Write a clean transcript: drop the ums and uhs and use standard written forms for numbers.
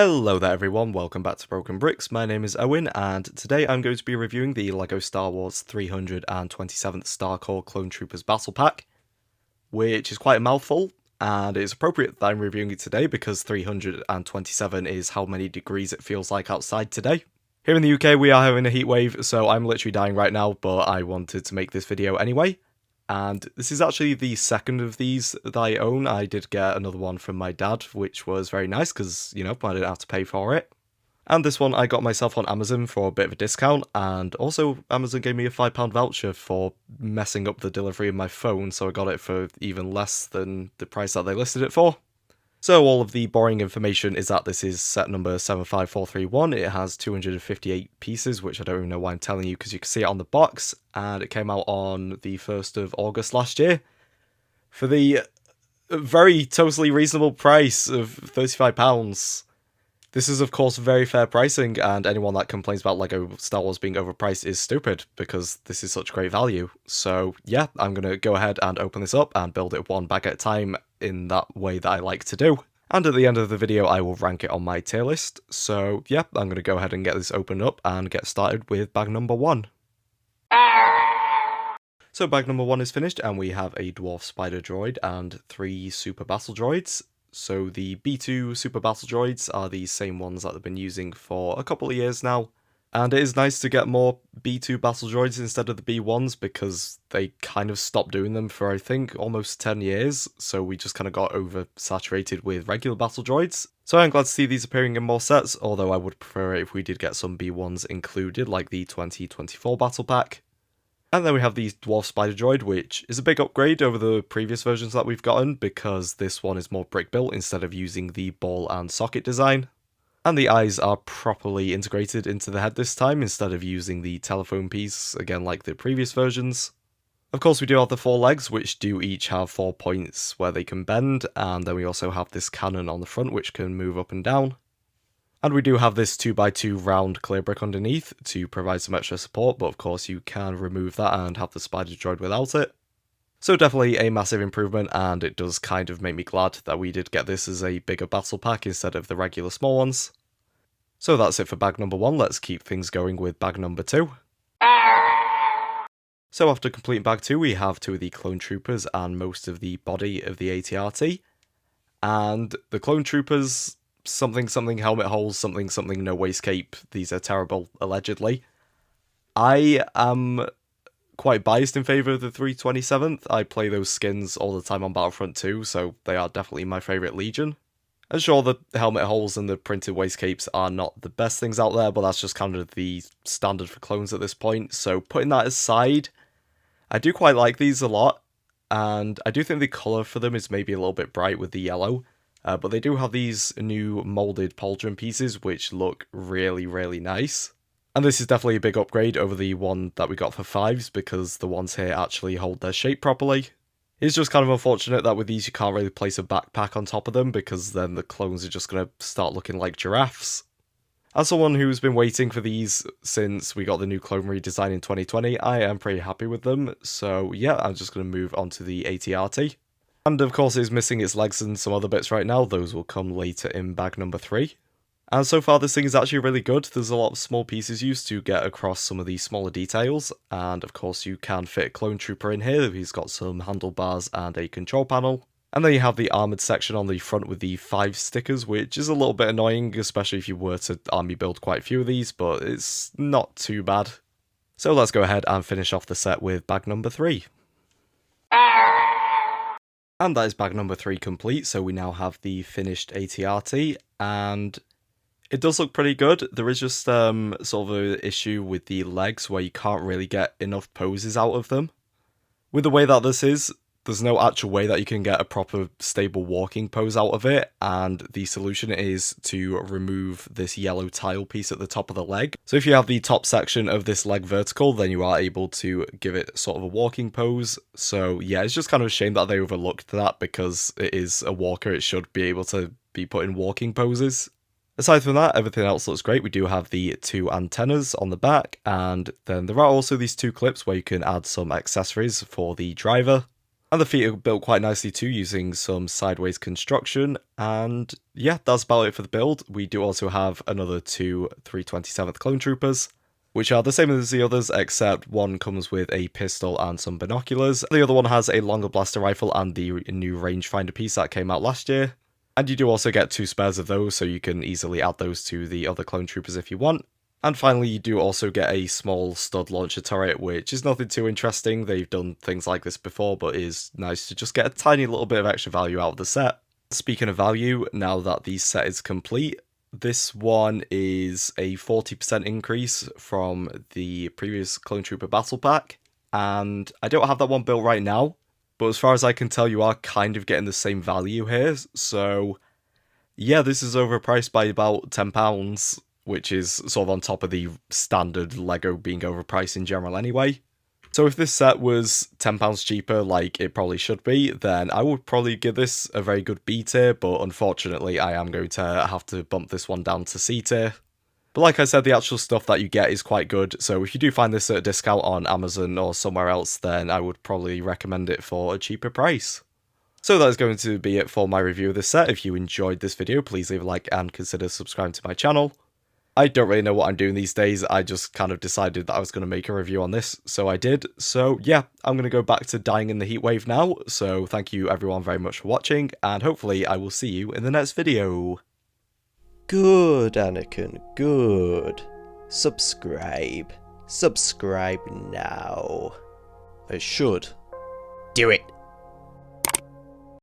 Hello there everyone, welcome back to BrokeNbricks. My name is Owen, and today I'm going to be reviewing the LEGO Star Wars 327th Star Corps Clone Troopers Battle Pack, which is quite a mouthful, and it's appropriate that I'm reviewing it today because 327 is how many degrees it feels like outside today. Here in the UK we are having a heat wave, so I'm literally dying right now, but I wanted to make this video anyway. And this is actually the second of these that I own. I did get another one from my dad, which was very nice because, you know, I didn't have to pay for it. And this one I got myself on Amazon for a bit of a discount, and also Amazon gave me a £5 voucher for messing up the delivery of my phone, so I got it for even less than the price that they listed it for. So all of the boring information is that this is set number 75431, it has 258 pieces, which I don't even know why I'm telling you because you can see it on the box, and it came out on the 1st of August last year for the very totally reasonable price of £35. This is of course very fair pricing, and anyone that complains about LEGO Star Wars being overpriced is stupid because this is such great value. So yeah, I'm going to go ahead and open this up and build it one bag at a time in that way that I like to do. And at the end of the video I will rank it on my tier list. So yeah, I'm going to go ahead and get this opened up and get started with bag number 1. So bag number 1 is finished, and we have a Dwarf Spider Droid and 3 Super Battle Droids. So the B2 Super Battle Droids are the same ones that they've been using for a couple of years now. And it is nice to get more B2 Battle Droids instead of the B1s because they kind of stopped doing them for I think almost 10 years. So we just kind of got oversaturated with regular Battle Droids. So I'm glad to see these appearing in more sets, although I would prefer it if we did get some B1s included like the 2024 Battle Pack. And then we have the Dwarf Spider Droid, which is a big upgrade over the previous versions that we've gotten because this one is more brick built instead of using the ball and socket design. And the eyes are properly integrated into the head this time instead of using the telephone piece, again like the previous versions. Of course we do have the 4 legs, which do each have 4 points where they can bend, and then we also have this cannon on the front which can move up and down. And we do have this 2x2 round clear brick underneath to provide some extra support, but of course you can remove that and have the Spider Droid without it. So definitely a massive improvement, and it does kind of make me glad that we did get this as a bigger battle pack instead of the regular small ones. So that's it for bag number 1, let's keep things going with bag number 2. So after completing bag 2 we have 2 of the Clone Troopers and most of the body of the AT-RT. And the Clone Troopers, something helmet holes, something no waist cape, these are terrible, allegedly. I am quite biased in favour of the 327th, I play those skins all the time on Battlefront 2, so they are definitely my favourite Legion. And sure, the helmet holes and the printed waist capes are not the best things out there, but that's just kind of the standard for clones at this point, so putting that aside, I do quite like these a lot, and I do think the colour for them is maybe a little bit bright with the yellow. But they do have these new moulded pauldron pieces which look really nice. And this is definitely a big upgrade over the one that we got for 5s because the ones here actually hold their shape properly. It's just kind of unfortunate that with these you can't really place a backpack on top of them because then the clones are just going to start looking like giraffes. As someone who's been waiting for these since we got the new clone redesign in 2020, I am pretty happy with them. So yeah, I'm just going to move on to the AT-RT. And of course it's missing its legs and some other bits right now, those will come later in bag number 3. And so far this thing is actually really good, there's a lot of small pieces used to get across some of the smaller details, and of course you can fit a Clone Trooper in here, he's got some handlebars and a control panel. And then you have the armoured section on the front with the 5 stickers, which is a little bit annoying, especially if you were to army build quite a few of these, but it's not too bad. So let's go ahead and finish off the set with bag number 3. And that is bag number 3 complete, so we now have the finished AT-RT, and it does look pretty good. There is just sort of an issue with the legs where you can't really get enough poses out of them. With the way that this is, there's no actual way that you can get a proper stable walking pose out of it, and the solution is to remove this yellow tile piece at the top of the leg. So if you have the top section of this leg vertical, then you are able to give it sort of a walking pose. So yeah, it's just kind of a shame that they overlooked that because it is a walker, it should be able to be put in walking poses. Aside from that, everything else looks great. We do have the 2 antennas on the back, and then there are also these 2 clips where you can add some accessories for the driver. And the feet are built quite nicely too, using some sideways construction. And yeah, that's about it for the build. We do also have another two 327th Clone Troopers, which are the same as the others, except one comes with a pistol and some binoculars. The other one has a longer blaster rifle and the new rangefinder piece that came out last year. And you do also get two spares of those, so you can easily add those to the other Clone Troopers if you want. And finally, you do also get a small stud launcher turret, which is nothing too interesting. They've done things like this before, but is nice to just get a tiny little bit of extra value out of the set. Speaking of value, now that the set is complete, this one is a 40% increase from the previous Clone Trooper Battle Pack. And I don't have that one built right now, but as far as I can tell, you are kind of getting the same value here. So yeah, this is overpriced by about £10. Which is sort of on top of the standard LEGO being overpriced in general anyway. So if this set was £10 cheaper, like it probably should be, then I would probably give this a very good B tier, but unfortunately I am going to have to bump this one down to C tier. But like I said, the actual stuff that you get is quite good, so if you do find this at a discount on Amazon or somewhere else, then I would probably recommend it for a cheaper price. So that is going to be it for my review of this set. If you enjoyed this video, please leave a like and consider subscribing to my channel. I don't really know what I'm doing these days, I just kind of decided that I was going to make a review on this, so I did. So yeah, I'm going to go back to dying in the heatwave now, so thank you everyone very much for watching, and hopefully I will see you in the next video. Good, Anakin, good. Subscribe. Subscribe now. I should. Do it.